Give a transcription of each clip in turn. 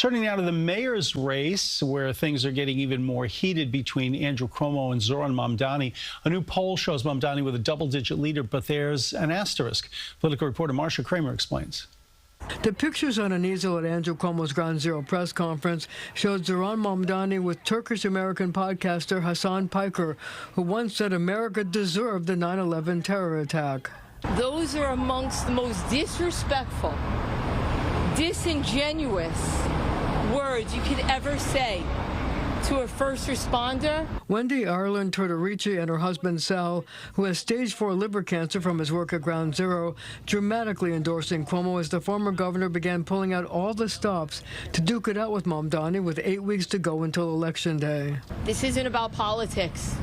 Turning now to the mayor's race, where things are getting even more heated between Andrew Cuomo and Zohran Mamdani. A new poll shows Mamdani with a double-digit leader, but there's an asterisk. Political reporter Marcia Kramer explains. The pictures on an easel at Andrew Cuomo's Ground Zero press conference showed Zohran Mamdani with Turkish-American podcaster Hasan Piker, who once said America deserved the 9/11 terror attack. Those are amongst the most disrespectful, disingenuous words you could ever say to a first responder. Wendy Ireland Tortorici and her husband Sal, who has stage 4 liver cancer from his work at Ground Zero, dramatically endorsing Cuomo as the former governor began pulling out all the stops to duke it out with Mamdani with 8 weeks to go until Election Day. This isn't about politics.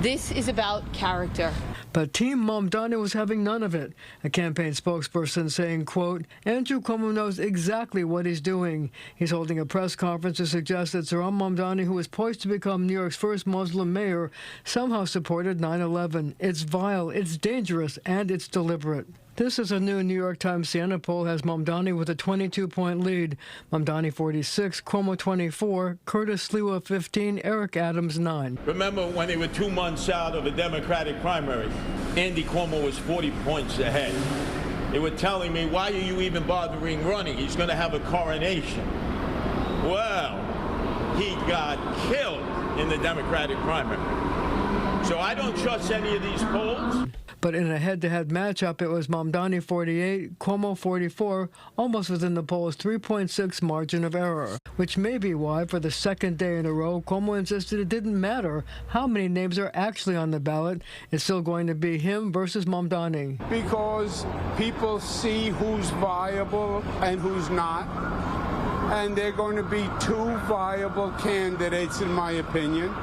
This is about character. But Team Mamdani was having none of it. A campaign spokesperson saying, quote, Andrew Cuomo knows exactly what he's doing. He's holding a press conference to suggest that Zohran Mamdani, who is poised to become New York's first Muslim mayor, somehow supported 9/11. It's vile, it's dangerous, and it's deliberate. This is a new New York Times Siena poll has Mamdani with a 22-point lead. Mamdani 46, Cuomo 24, Curtis Sliwa 15, Eric Adams 9. Remember when they were 2 months out of a Democratic primary, Andy Cuomo was 40 points ahead. They were telling me, why are you even bothering running? He's going to have a coronation. Well, he got killed in the Democratic primary. So I don't trust any of these polls. But in a head-to-head matchup, it was Mamdani 48, Cuomo 44, almost within the poll's 3.6 margin of error, which may be why, for the second day in a row, Cuomo insisted it didn't matter how many names are actually on the ballot. It's still going to be him versus Mamdani. Because people see who's viable and who's not, and they're going to be two viable candidates, in my opinion,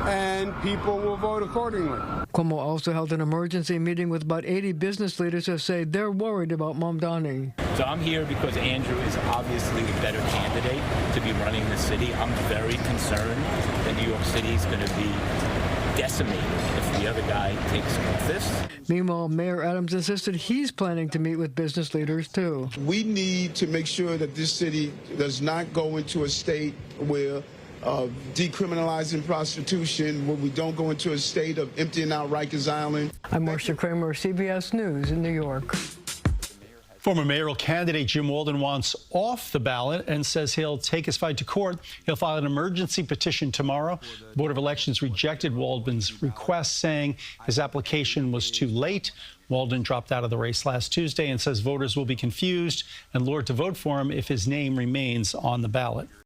and people will vote accordingly. Cuomo also held an emergency meeting with about 80 business leaders who say they're worried about Mamdani. So I'm here because Andrew is obviously the better candidate to be running the city. I'm very concerned that New York City is going to be decimated if the other guy takes office. Meanwhile, Mayor Adams insisted he's planning to meet with business leaders, too. We need to make sure that this city does not go into a state where decriminalizing prostitution, where we don't go into a state of emptying out Rikers Island. I'm Marcia Kramer, CBS News in New York. Former mayoral candidate Jim Walden wants off the ballot and says he'll take his fight to court. He'll file an emergency petition tomorrow. The Board of Elections rejected Walden's request, saying his application was too late. Walden dropped out of the race last Tuesday and says voters will be confused and lured to vote for him if his name remains on the ballot.